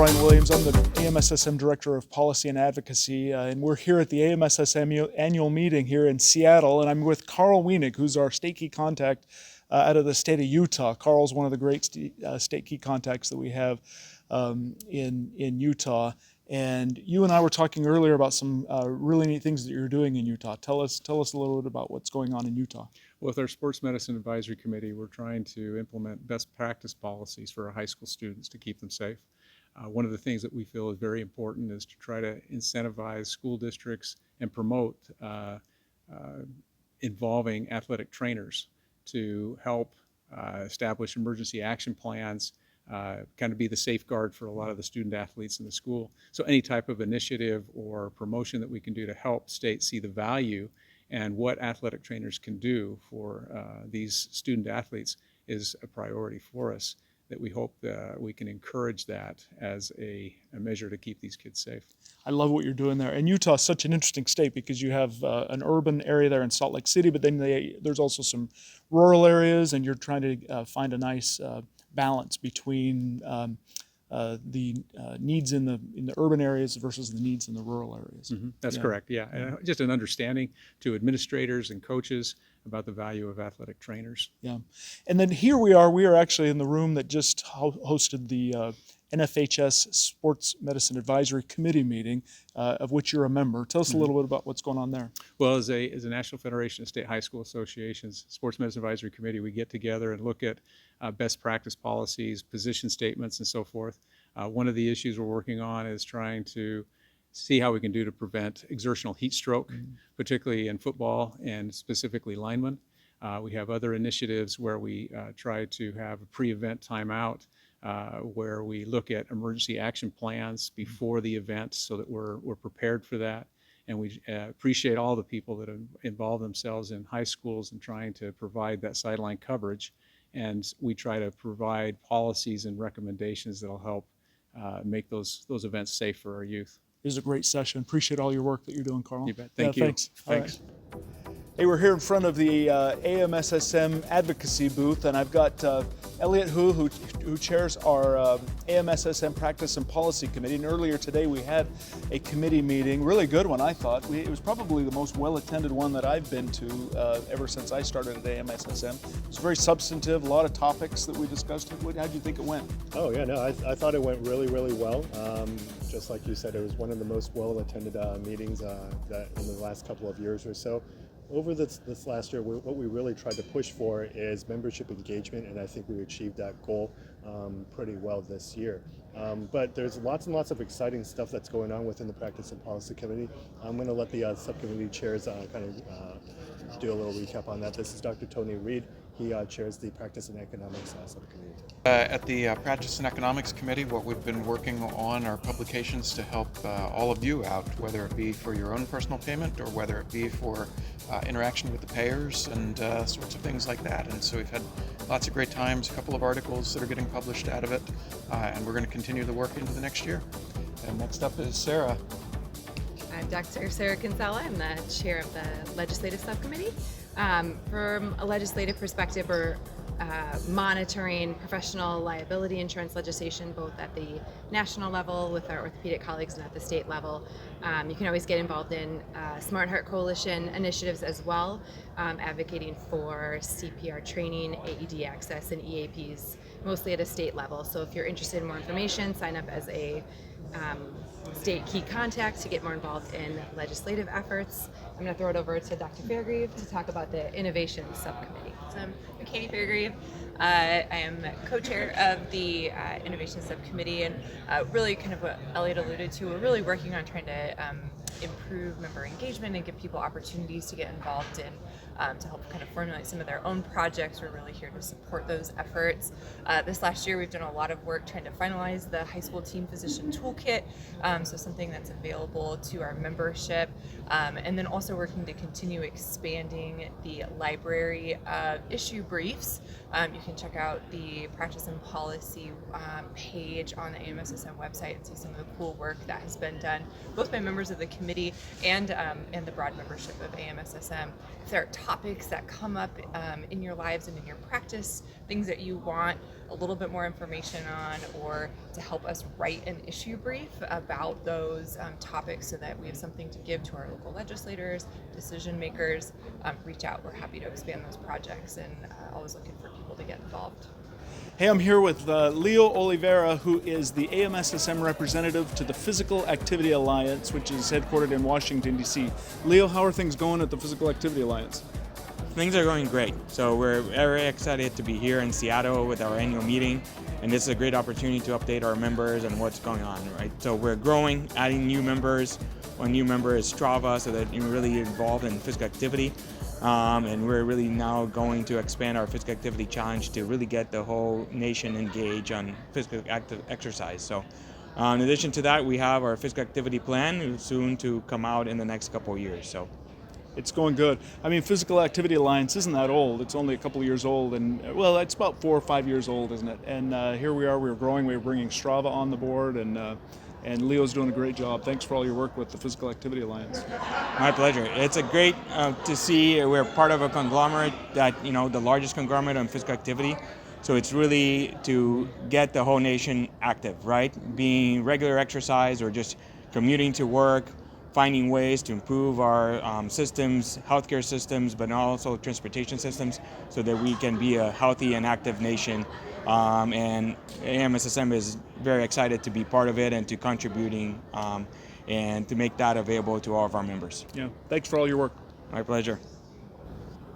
Brian Williams. I'm the AMSSM Director of Policy and Advocacy, and we're here at the AMSSM Annual Meeting here in Seattle, and I'm with Karl Weenig, who's our state key contact out of the state of Utah. Karl's one of the great state key contacts that we have in Utah. And you and I were talking earlier about some really neat things that you're doing in Utah. Tell us a little bit about what's going on in Utah. With our Sports Medicine Advisory Committee, we're trying to implement best practice policies for our high school students to keep them safe. One of the things that we feel is very important is to try to incentivize school districts and promote involving athletic trainers to help establish emergency action plans, kind of be the safeguard for a lot of the student athletes in the school. So any type of initiative or promotion that we can do to help states see the value and what athletic trainers can do for these student athletes is a priority for us, that we hope that we can encourage that as a measure to keep these kids safe. I love what you're doing there. And Utah is such an interesting state because you have an urban area there in Salt Lake City, but then there's also some rural areas, and you're trying to find a nice balance between the needs in the urban areas versus the needs in the rural areas. Mm-hmm. That's correct, yeah. And just an understanding to administrators and coaches about the value of athletic trainers. Yeah. And then here we are actually in the room that just hosted the NFHS Sports Medicine Advisory Committee meeting, of which you're a member. Tell us a little bit about what's going on there. Well, as a National Federation of State High School Associations Sports Medicine Advisory Committee, we get together and look at best practice policies, position statements, and so forth. One of the issues we're working on is trying to see how we can do to prevent exertional heat stroke, particularly in football and specifically linemen. We have other initiatives where we try to have a pre-event timeout, where we look at emergency action plans before the event so that we're prepared for that. And we appreciate all the people that have involved themselves in high schools in trying to provide that sideline coverage. And we try to provide policies and recommendations that will help make those events safe for our youth. It was a great session. Appreciate all your work that you're doing, Karl. You bet. Thank you. Thanks. Thanks. Right. Hey, we're here in front of the AMSSM advocacy booth, and I've got Eliot who chairs our AMSSM Practice and Policy Committee. And earlier today we had a committee meeting, really good one, I thought. It was probably the most well-attended one that I've been to ever since I started at AMSSM. It was very substantive, a lot of topics that we discussed. How did you think it went? Oh yeah, no, I thought it went really, really well. Just like you said, it was one of the most well-attended meetings that in the last couple of years or so. Over this last year, what we really tried to push for is membership engagement, and I think we achieved that goal pretty well this year. But there's lots and lots of exciting stuff that's going on within the Practice and Policy Committee. I'm going to let the subcommittee chairs kind of do a little recap on that. This is Dr. Tony Reed. He chairs the Practice and Economics subcommittee. At the Practice and Economics Committee, what we've been working on are publications to help all of you out, whether it be for your own personal payment or whether it be for interaction with the payers and sorts of things like that. And so we've had lots of great times, a couple of articles that are getting published out of it, and we're going to continue the work into the next year. And next up is Sarah. I'm Dr. Sarah Kinsella. I'm the chair of the Legislative Subcommittee. From a legislative perspective, we're monitoring professional liability insurance legislation both at the national level with our orthopedic colleagues and at the state level. You can always get involved in Smart Heart Coalition initiatives as well, advocating for CPR training, AED access, and EAPs, mostly at a state level. So if you're interested in more information, sign up as a state key contact to get more involved in legislative efforts. I'm going to throw it over to Dr. Fairgrieve to talk about the Innovation Subcommittee. So I'm Catie Fairgrieve. I am co-chair of the Innovation Subcommittee, and really kind of what Eliot alluded to, we're really working on trying to improve member engagement and give people opportunities to get involved in to help kind of formulate some of their own projects. We're really here to support those efforts. This last year we've done a lot of work trying to finalize the high school team physician toolkit, so something that's available to our membership, and then also working to continue expanding the library issue briefs. You can check out the Practice and Policy page on the AMSSM website and see some of the cool work that has been done both by members of the committee and the broad membership of AMSSM. If there are topics that come up in your lives and in your practice, things that you want a little bit more information on, or to help us write an issue brief about those topics so that we have something to give to our local legislators, decision makers, reach out. We're happy to expand those projects and always looking for people to get involved. Hey, I'm here with Leo Oliveira, who is the AMSSM representative to the Physical Activity Alliance, which is headquartered in Washington, D.C. Leo, how are things going at the Physical Activity Alliance? Things are going great. So we're very excited to be here in Seattle with our annual meeting, and this is a great opportunity to update our members on what's going on, right? So we're growing, adding new members. One new member is Strava, so that you're really involved in physical activity. And we're really now going to expand our physical activity challenge to really get the whole nation engaged on physical active exercise. So in addition to that, we have our physical activity plan soon to come out in the next couple of years. So It's going good. I mean, Physical Activity Alliance isn't that old. It's only a couple of years old, and well, it's about 4 or 5 years old, isn't it? And here we are. We're growing. We're bringing Strava on the board, and Leo's doing a great job. Thanks for all your work with the Physical Activity Alliance. My pleasure. It's a great to see we're part of a conglomerate that, the largest conglomerate on physical activity. So it's really to get the whole nation active, right? Being regular exercise or just commuting to work, finding ways to improve our systems, healthcare systems, but also transportation systems so that we can be a healthy and active nation. And AMSSM is very excited to be part of it and to contributing and to make that available to all of our members. Yeah, thanks for all your work. My pleasure.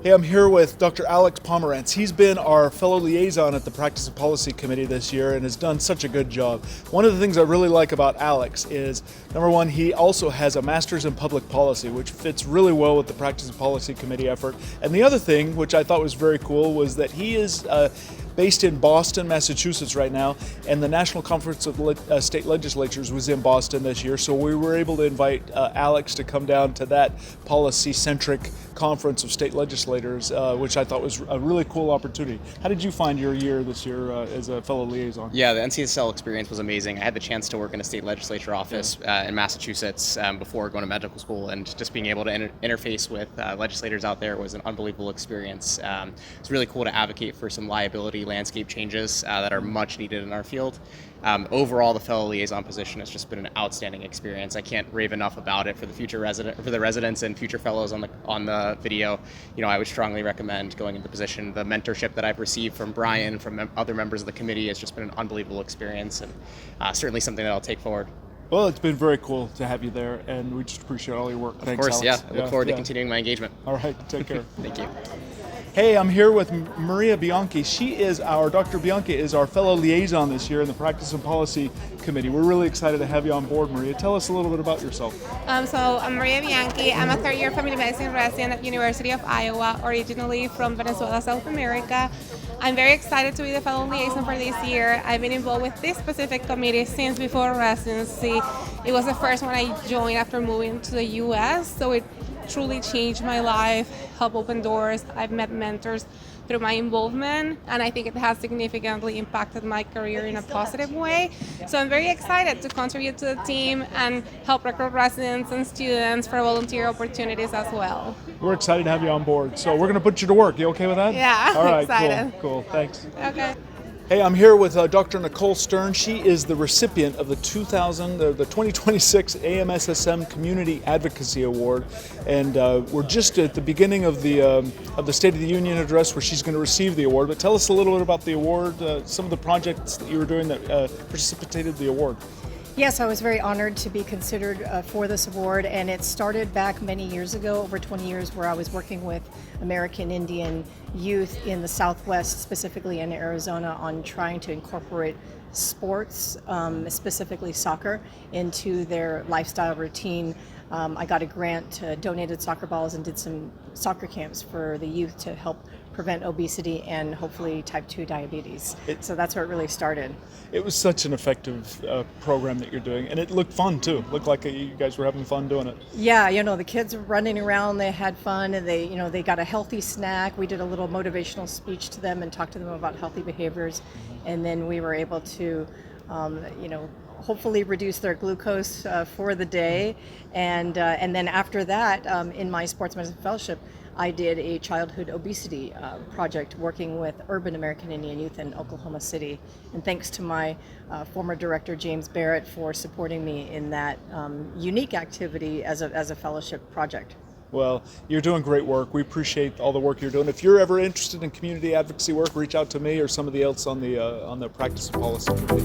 Hey, I'm here with Dr. Alex Pomerantz. He's been our fellow liaison at the Practice of Policy Committee this year and has done such a good job. One of the things I really like about Alex is, number one, he also has a master's in public policy, which fits really well with the Practice of Policy Committee effort. And the other thing, which I thought was very cool, was that he is based in Boston, Massachusetts right now, and the National Conference of State Legislatures was in Boston this year, so we were able to invite Alex to come down to that policy-centric conference of state legislators, which I thought was a really cool opportunity. How did you find your year this year as a fellow liaison? Yeah, the NCSL experience was amazing. I had the chance to work in a state legislature office in Massachusetts before going to medical school, and just being able to interface with legislators out there was an unbelievable experience. It's really cool to advocate for some liability landscape changes that are much needed in our field. Overall, the fellow liaison position has just been an outstanding experience. I can't rave enough about it for the residents and future fellows on the video. I would strongly recommend going into the position. The mentorship that I've received from Brian, from other members of the committee, has just been an unbelievable experience, and certainly something that I'll take forward. Well, it's been very cool to have you there, and we just appreciate all your work. Thanks, Of course, Alex. I look forward to continuing my engagement. All right, take care. Thank you. Hey, I'm here with Maria Bianchi. Dr. Bianchi is our fellow liaison this year in the Practice and Policy Committee. We're really excited to have you on board, Maria. Tell us a little bit about yourself. So I'm Maria Bianchi. I'm a third-year family medicine resident at University of Iowa, originally from Venezuela, South America. I'm very excited to be the fellow liaison for this year. I've been involved with this specific committee since before residency. It was the first one I joined after moving to the U.S., so it truly changed my life, helped open doors. I've met mentors through my involvement, and I think it has significantly impacted my career in a positive way. So I'm very excited to contribute to the team and help recruit residents and students for volunteer opportunities as well. We're excited to have you on board. So we're going to put you to work. You okay with that? Yeah, all right, excited. Cool. Thanks. Okay. Hey, I'm here with Dr. Nicole Stern. She is the recipient of the 2026 AMSSM Community Advocacy Award, and we're just at the beginning of the State of the Union address where she's going to receive the award. But tell us a little bit about the award, some of the projects that you were doing that precipitated the award. Yes, I was very honored to be considered for this award, and it started back many years ago, over 20 years, where I was working with American Indian youth in the Southwest, specifically in Arizona, on trying to incorporate sports, specifically soccer, into their lifestyle routine. I got a grant, donated soccer balls, and did some soccer camps for the youth to help prevent obesity and hopefully type 2 diabetes. So that's where it really started. It was such an effective program that you're doing, and it looked fun too. Looked like you guys were having fun doing it. Yeah, the kids were running around, they had fun, and they got a healthy snack. We did a little motivational speech to them and talked to them about healthy behaviors, and then we were able to, hopefully reduce their glucose for the day, and then after that, in my sports medicine fellowship, I did a childhood obesity project working with urban American Indian youth in Oklahoma City. And thanks to my former director, James Barrett, for supporting me in that unique activity as a fellowship project. Well, you're doing great work. We appreciate all the work you're doing. If you're ever interested in community advocacy work, reach out to me or somebody else on the Practice and Policy Committee.